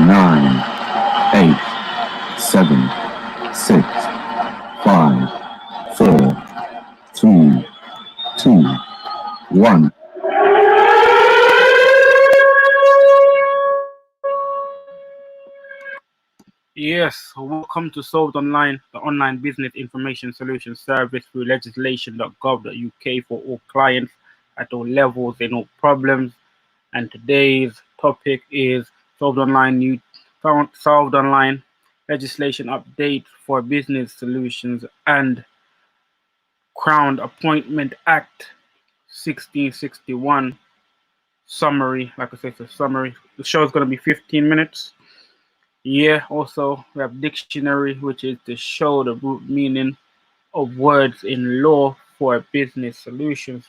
9, 8, 7, 6, 5, 4, 3, 2, 1. Yes, welcome to Solved Online, the online business information solution service through legislation.gov.uk for all clients at all levels and all problems. And today's topic is Solved Online Solved Online legislation update for business solutions and Crown Appointment Act 1661 summary. Like I said, it's a summary. The show is going to be 15 minutes. Yeah, also we have dictionary, which is to show the root meaning of words in law for business solutions.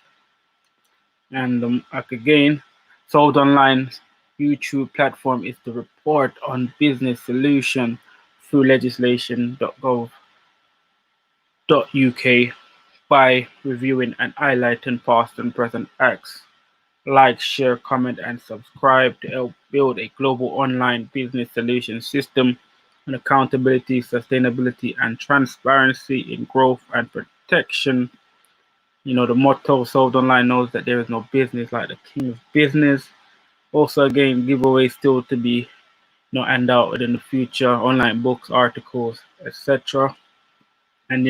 And like again, Solved Online YouTube platform is to report on business solution through legislation.gov.uk by reviewing and highlighting past and present acts. Like, share, comment, and subscribe to help build a global online business solution system on accountability, sustainability, and transparency in growth and protection. You know, the motto Solved Online knows that there is no business like the king of business. Also, again, giveaways still to be hand out in the future, online books, articles, etc. And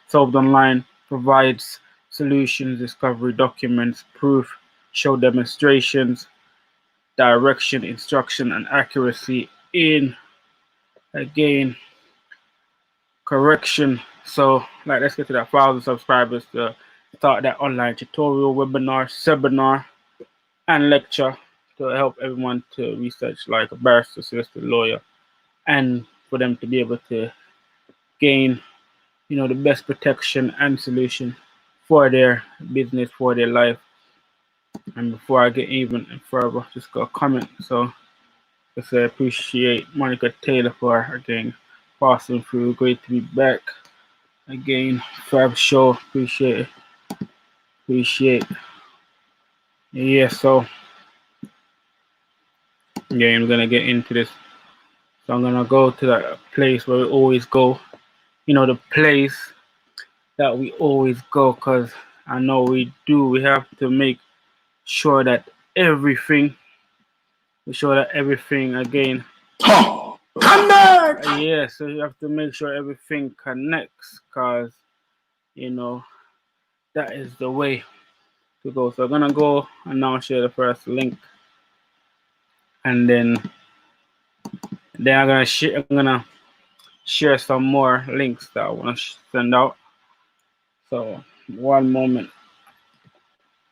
Solved Online provides solutions, discovery documents, proof, show demonstrations, direction, instruction, and accuracy in again correction. So let's get to that 1,000 subscribers to start that online tutorial, webinar, seminar, and lecture to help everyone to research like a barrister, solicitor, lawyer, and for them to be able to gain the best protection and solution for their business, for their life. And before I get even further, just got a comment. So I appreciate Monica Taylor for again passing through. Great to be back again for the show. Appreciate it. Yeah, so again, I'm gonna get into this. So I'm gonna go to that place where we always go. The place that we always go, because I know we do. We have to make sure that everything again. Connect! Yeah, so you have to make sure everything connects, because that is the way to go. So I'm gonna go and now share the first link, and then I'm gonna share some more links that I want to send out. So one moment,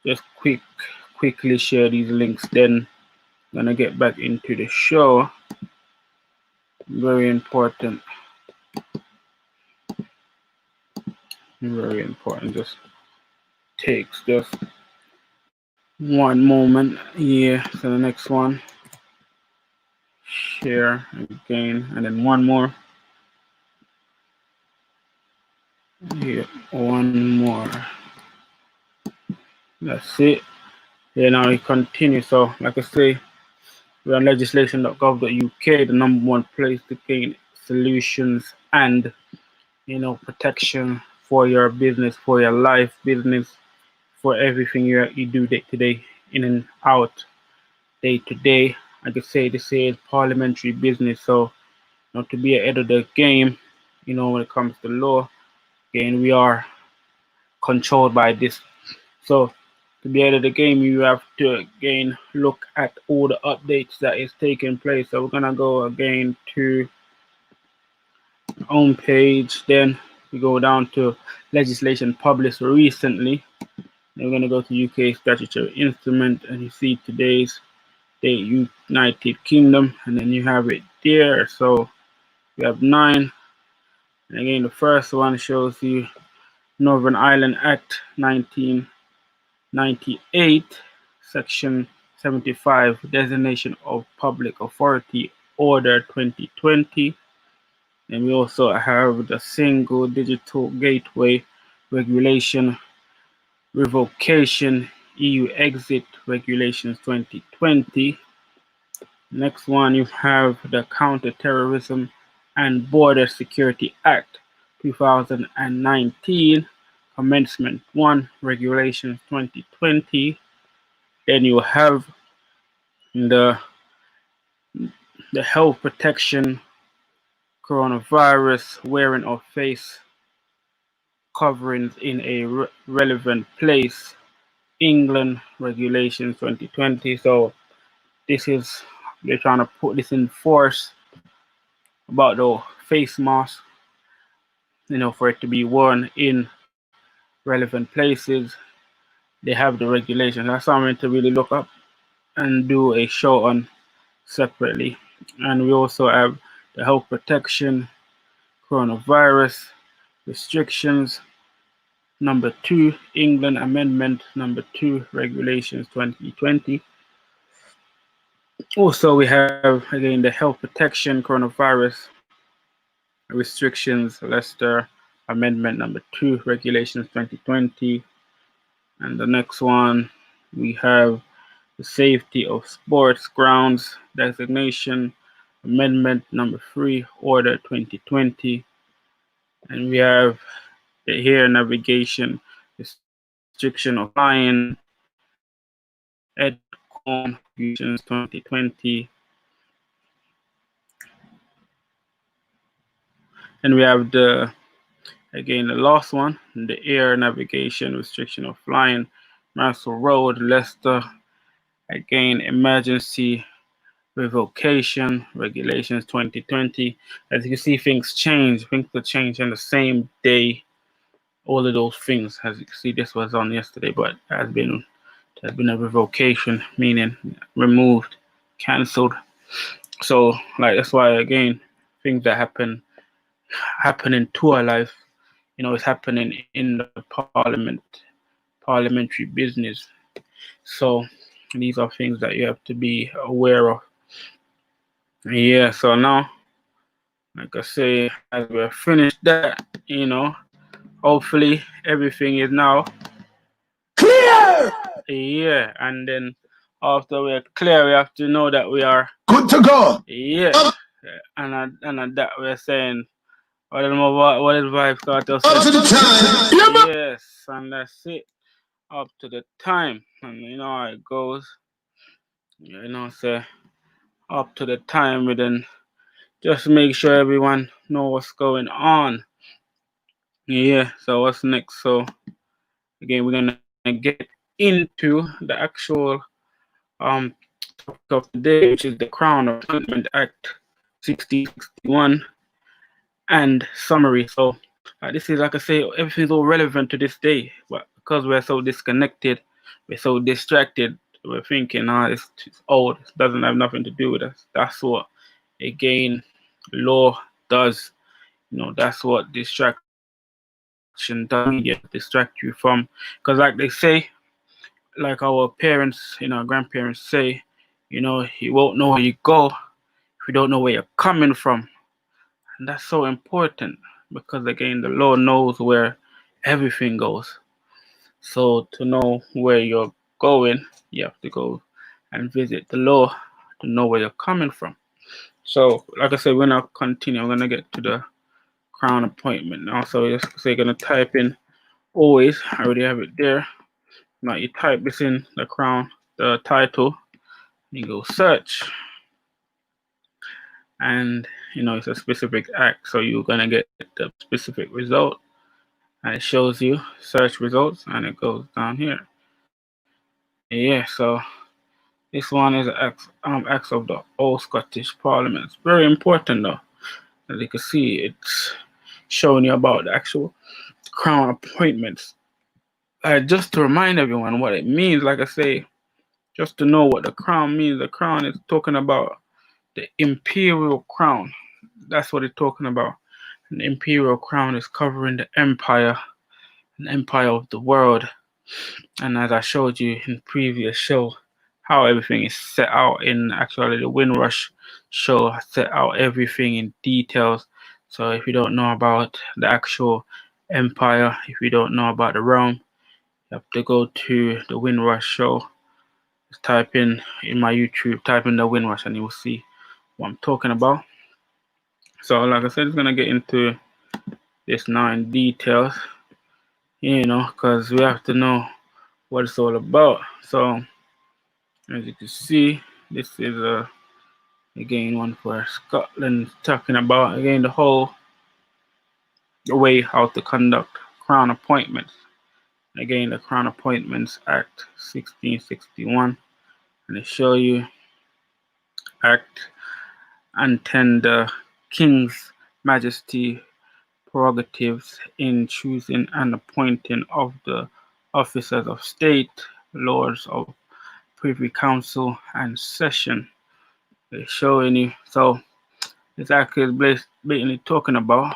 just quickly share these links, then I'm gonna get back into the show. Very important. Just takes just one moment. Yeah, so the next one, share again, and then one more. Yeah, one more. That's it. Yeah, now we continue. So like I say, we're on legislation.gov.uk, the number one place to gain solutions and protection for your business, for your life, business, for everything you do day to day, in and out, day to day. I could say this is parliamentary business, so to be ahead of the game, when it comes to law, again, we are controlled by this. So to be ahead of the game, you have to again look at all the updates that is taking place. So we're gonna go again to home page, then we go down to legislation published recently. Then we're gonna go to UK statutory instrument, and you see today's date, United Kingdom, and then you have it there. So we have 9, and again the first one shows you Northern Ireland Act 1998, Section 75, Designation of Public Authority Order 2020. And we also have the Single Digital Gateway Regulation Revocation EU Exit Regulations 2020. Next one, you have the Counterterrorism and Border Security Act 2019, Commencement 1, Regulations 2020. Then you have the Health Protection Coronavirus Wearing of Face Coverings in a Relevant Place, England Regulations 2020. So this is, they're trying to put this in force about the face mask, for it to be worn in relevant places. They have the regulations. That's something to really look up and do a show on separately. And we also have the health protection, coronavirus restrictions, number 2, England Amendment number 2, Regulations 2020. Also, we have again the health protection, coronavirus restrictions, Leicester Amendment number 2, Regulations 2020. And the next one, we have the Safety of Sports Grounds Designation Amendment number 3, Order 2020. And we have the air navigation restriction of flying, EDCOM Regulations 2020. And we have the last one, the air navigation restriction of flying, Marcel Road, Leicester. Again, emergency revocation regulations 2020. As you can see, things change. Things will change on the same day. All of those things, as you can see, this was on yesterday, but there's been a revocation, meaning removed, cancelled. So, that's why again, things that happening to our life, it's happening in the parliamentary business. So these are things that you have to be aware of. Yeah, so now, like I say, as we're finished that, hopefully everything is now Clear! yeah, and then after we're clear, we have to know that we are Good to go. yeah, and that we're saying what is vibes got us Up to the time. Yeah, man. yes, and that's it. Up to the time, and you know how it goes. Say up to the time, we then just make sure everyone know what's going on. Yeah. So what's next? So again, we're gonna get into the actual topic of the day, which is the Crown Appointment Act 1661 and summary. So this is, like I say, everything's all relevant to this day, but because we're so disconnected, we're so distracted, we're thinking, it's old, it doesn't have nothing to do with us. That's what, again, law does. That's what distraction does. Distract you from, because like they say, like our parents, grandparents say, you won't know where you go if you don't know where you're coming from. And that's so important, because again, the law knows where everything goes. So to know where you're going, you have to go and visit the law to know where you're coming from. So, like I said, we're gonna continue. I'm gonna get to the Crown appointment now. So you're gonna type in always. I already have it there. Now you type this in the Crown, the title. You go search, and it's a specific act, so you're gonna get the specific result, and it shows you search results, and it goes down here. Yeah, so this one is acts of the Old Scottish Parliament. It's very important though. As you can see, it's showing you about the actual Crown appointments. Just to remind everyone what it means, like I say, just to know what the Crown means. The Crown is talking about the imperial crown. That's what it's talking about. An imperial crown is covering the empire, an empire of the world. And as I showed you in previous show, how everything is set out in actually the Windrush show, set out everything in details. So if you don't know about the actual empire, if you don't know about the realm, you have to go to the Windrush show. Just type in my YouTube, type in the Windrush, and you will see what I'm talking about. So, like I said, it's gonna get into this now in details, because we have to know what it's all about. So, as you can see, this is again one for Scotland, talking about again the whole way how to conduct crown appointments. Again, the Crown Appointments Act 1661, and they show you act and tender King's Majesty prerogatives in choosing and appointing of the officers of state, lords of Privy Council and Session. They're showing you. So this act is blatantly talking about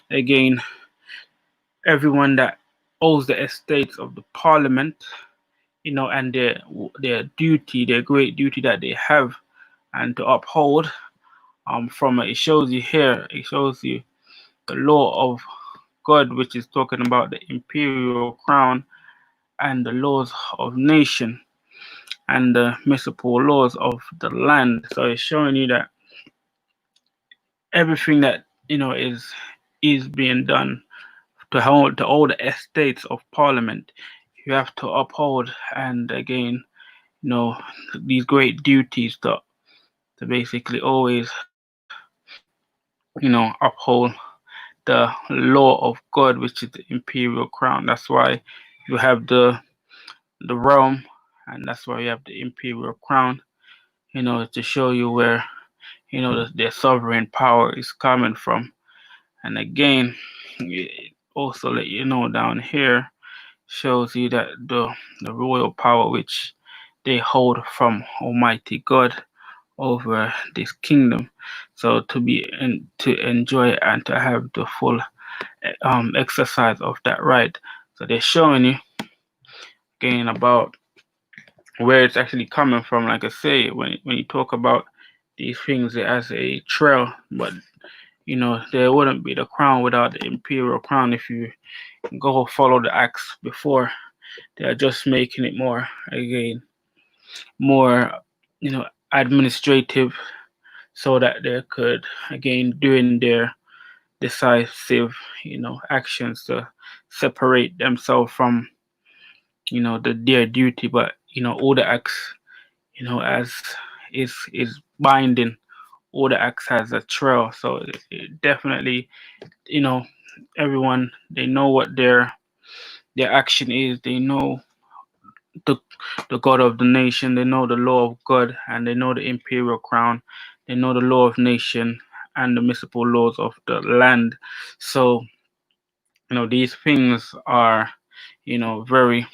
again everyone that owes the estates of the Parliament, and their duty, their great duty that they have, and to uphold. From it shows you here. It shows you the law of God, which is talking about the imperial crown and the laws of nation and the municipal laws of the land. So it's showing you that everything that is being done to hold to all the estates of Parliament, you have to uphold, and again, these great duties to basically always, uphold the law of God, which is the imperial crown. That's why you have the realm, and that's why you have the imperial crown, to show you where their sovereign power is coming from. And again, it also let you know down here shows you that the royal power which they hold from Almighty God over this kingdom. So to enjoy and to have the full exercise of that right. So they're showing you again about where it's actually coming from. Like I say, when you talk about these things as a trail, but there wouldn't be the crown without the imperial crown. If you go follow the acts before, they are just making it more administrative, so that they could again doing their decisive actions to separate themselves from their duty. But all the acts as is binding. All the acts has a trail, so it definitely everyone, they know what their action is. They know the God of the nation. They know the law of God, and they know the imperial crown. They know the law of nation and the municipal laws of the land. So these things are very,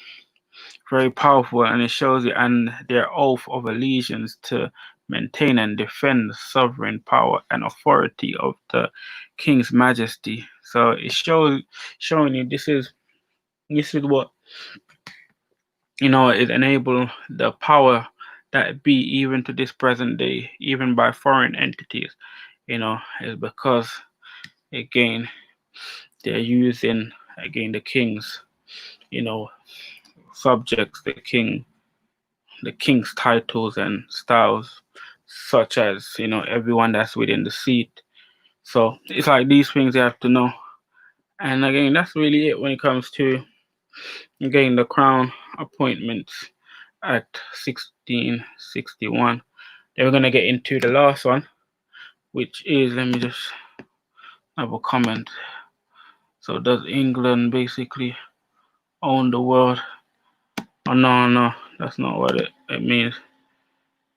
very powerful, and it shows you and their oath of allegiance to maintain and defend the sovereign power and authority of the King's Majesty. So it showing you this is what it enable the power that be even to this present day, even by foreign entities, is because again they're using again the king's subjects, the king's titles and styles, such as everyone that's within the seat. So it's like these things you have to know. And again, that's really it when it comes to again the Crown Appointments Act 1661. Then we're gonna get into the last one, which is, let me just have a comment. So does England basically own the world? Oh no, that's not what it means.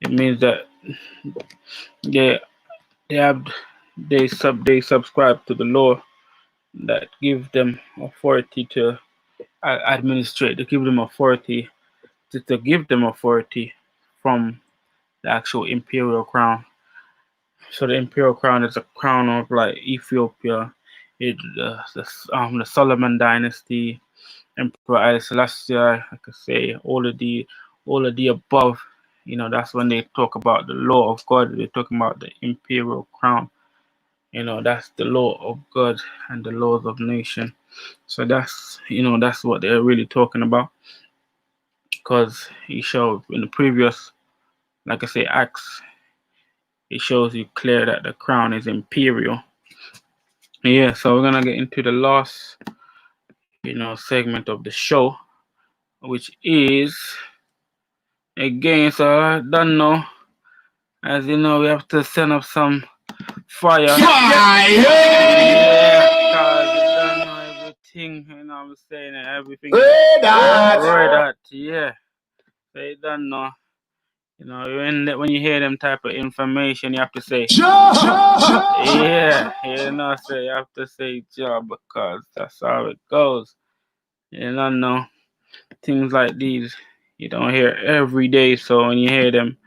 It means that they subscribe to the law that give them authority to administrate. They give them authority to give them authority from the actual imperial crown. So the imperial crown is a crown of like Ethiopia, the Solomon dynasty, Emperor Haile Selassie. I could say all of the above. That's when they talk about the law of God. They're talking about the imperial crown. That's the law of God and the laws of nation. So that's what they're really talking about. because he showed in the previous, like I say, Acts, it shows you clear that the crown is imperial. Yeah, so we're gonna get into the last, segment of the show, which is again. So I don't know, as you know, we have to send up some fire. Fire! Yeah, cause you don't know everything. You know what I'm saying? Everything is Red hot. red hot. Yeah, they don't know. When you hear them type of information, you have to say, yeah, so you have to say job because that's how it goes. You don't know things like these you don't hear every day, so when you hear them,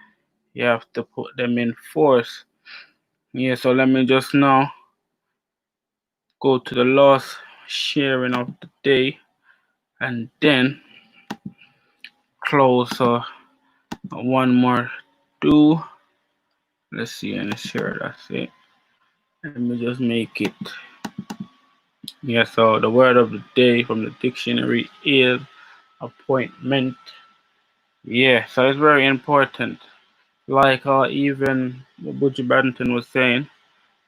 you have to put them in force. Yeah, so let me just now go to the last sharing of the day and then close one more do. Let's see and share. That's it. Let me just make it. Yeah, so the word of the day from the dictionary is appointment. Yeah, so it's very important. Like even what Butcher Banton was saying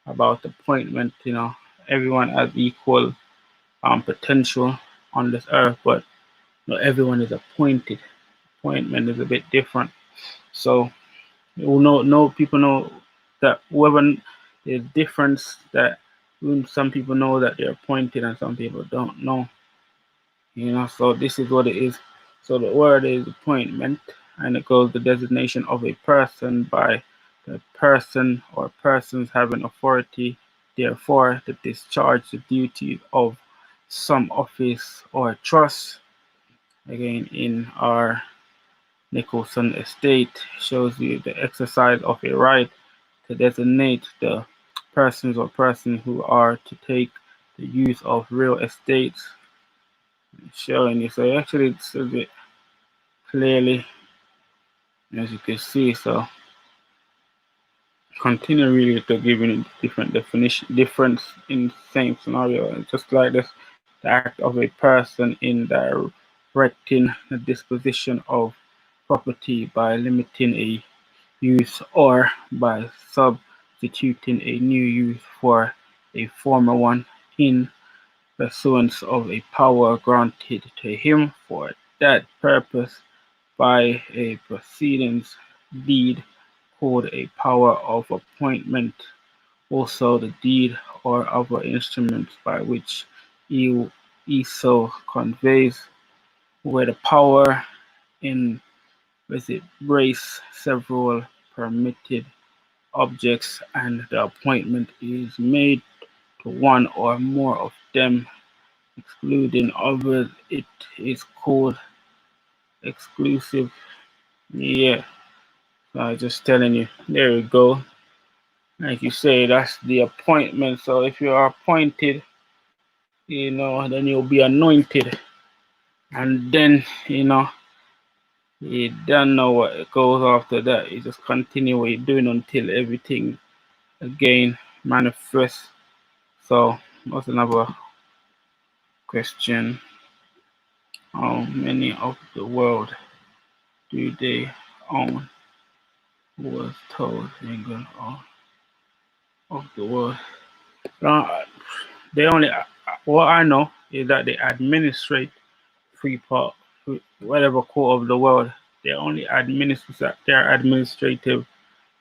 about appointment, everyone has equal potential on this earth, but not everyone is appointed. Appointment is a bit different. So people know that whoever there's difference that some people know that they're appointed and some people don't know. So this is what it is. So the word is appointment, and it goes the designation of a person by the person or persons having authority, therefore, to discharge the duties of some office or trust. Again, in our Nicholson estate, shows you the exercise of a right to designate the persons or persons who are to take the use of real estates, showing you. So actually it says it clearly, as you can see. So continue really to giving it different definition, difference in same scenario. It's just like this, the act of a person in directing the disposition of property by limiting a use or by substituting a new use for a former one in pursuance of a power granted to him for that purpose by a proceedings deed called a power of appointment. Also the deed or other instruments by which he so conveys where the power in embrace several permitted objects and the appointment is made to one or more of them, excluding others. It is called exclusive. Yeah, so I just telling you. There we go. Like you say, that's the appointment. So if you are appointed, then you'll be anointed, and then you don't know what goes after that. You just continue what you're doing until everything again manifests. So what's another question? How many of the world do they own? Was told England of the world. They only what I know is that they administrate free part, whatever core of the world. They only administer their administrative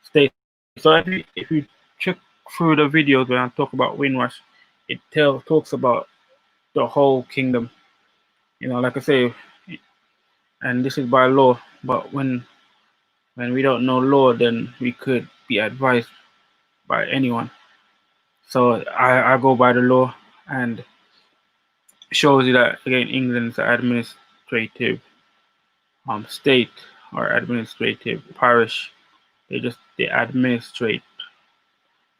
state. So if you check through the videos when I talk about Windrush, it talks about the whole kingdom. Like I say, and this is by law. But when we don't know law, then we could be advised by anyone. So I go by the law, and shows you that again England's administrative state or administrative parish. They administrate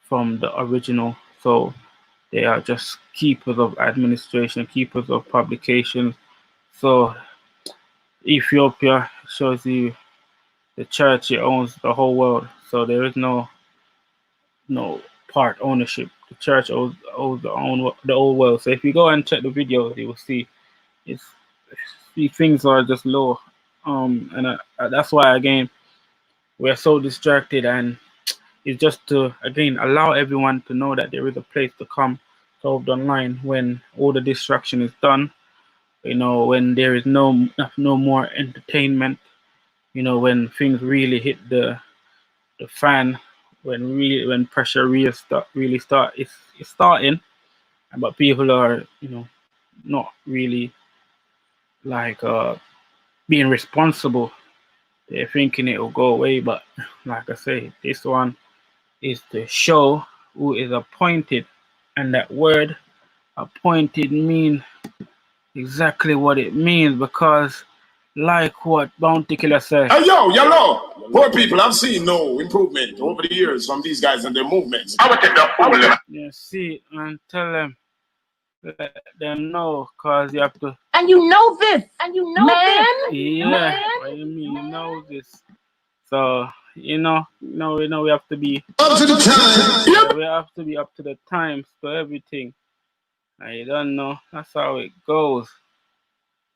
from the original, so they are just keepers of administration, keepers of publications. So Ethiopia shows you the church, it owns the whole world, so there is no part ownership. The church owns the whole world. So if you go and check the videos, you will see these things are just law. And that's why again we're so distracted, and it's just to again allow everyone to know that there is a place to come solved online when all the distraction is done. When there is no more entertainment. When things really hit the fan, when pressure really start it's starting, but people are not really like being responsible. They're thinking it will go away, but like I say, this one is to show who is appointed, and that word appointed mean exactly what it means, because like what Bounty Killer says. Hey, yo, yellow. Poor people, I've seen no improvement over the years from these guys and their movements. I would take the problem. Yeah, see, and tell them, let them know, cause you have to. And you know this, man. Yeah, Man. what do you mean? You know this. So we have to be Up to the time. we have to be up to the times for everything. And you don't know. That's how it goes.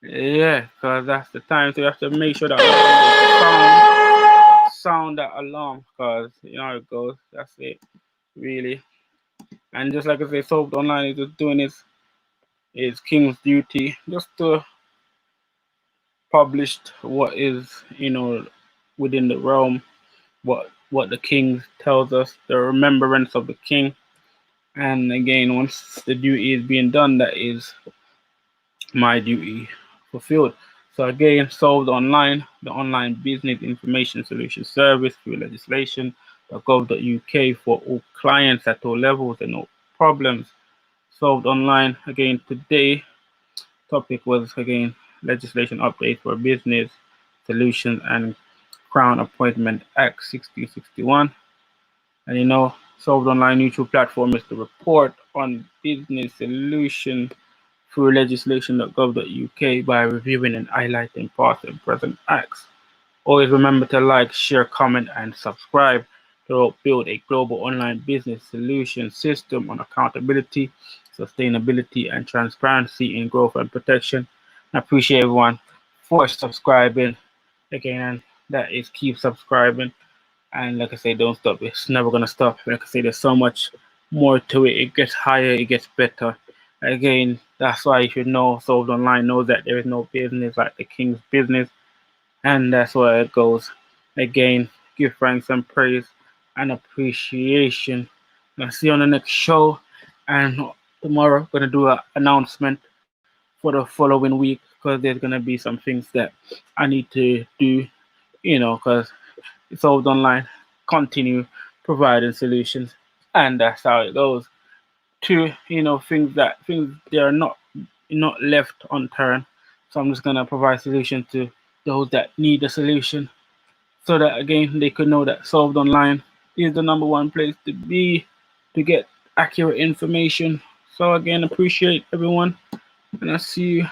Yeah, cause that's the time. So you have to make sure that sound that alarm, cause you know how it goes. That's it, really. And just like I say, Solved Online is just doing its King's duty, just to publish what is within the realm, what the King tells us, the remembrance of the King. And again, once the duty is being done, that is my duty fulfilled. So again, Solved Online, the online business information solution service through legislation.gov.uk for all clients at all levels and all problems. Solved Online, again, today topic was again legislation update for business solutions and Crown Appointment Act 1661. And Solved Online neutral platform is to report on business solution through legislation.gov.uk by reviewing and highlighting past and present acts. Always remember to like, share, comment, and subscribe to help build a global online business solution system on accountability, sustainability, and transparency in growth and protection. I appreciate everyone for subscribing. Again, and that is keep subscribing. And like I say, don't stop. It's never gonna stop. Like I say, there's so much more to it. It gets higher, it gets better. Again, that's why you should know Solved Online knows that there is no business like the King's business, and that's where it goes. Again, give thanks and praise and appreciation. I'll see you on the next show, and tomorrow I'm gonna do an announcement for the following week, because there's gonna be some things that I need to do, because it's Solved Online continue providing solutions, and that's how it goes. To things they are not left unturned. So I'm just gonna provide solutions to those that need a solution, so that again they could know that Solved Online is the number one place to be to get accurate information. So again, appreciate everyone, and I'll see you